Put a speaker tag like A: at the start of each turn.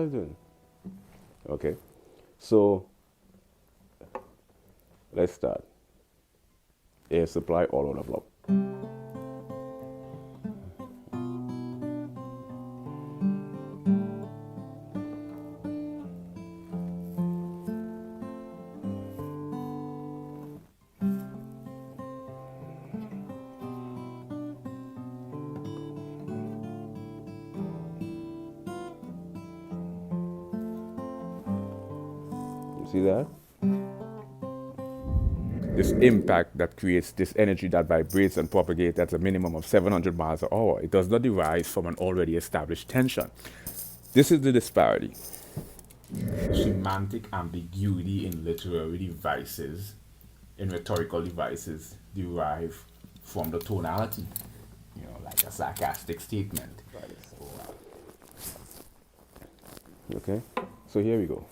A: doing? Okay, so let's start. Air supply all over the block. See that? This impact that creates this energy that vibrates and propagates at a minimum of 700 miles an hour. It does not derive from an already established tension. This is the disparity. Semantic ambiguity in literary devices, in rhetorical devices, derive from the tonality. You know, like a sarcastic statement. Okay, so here we go.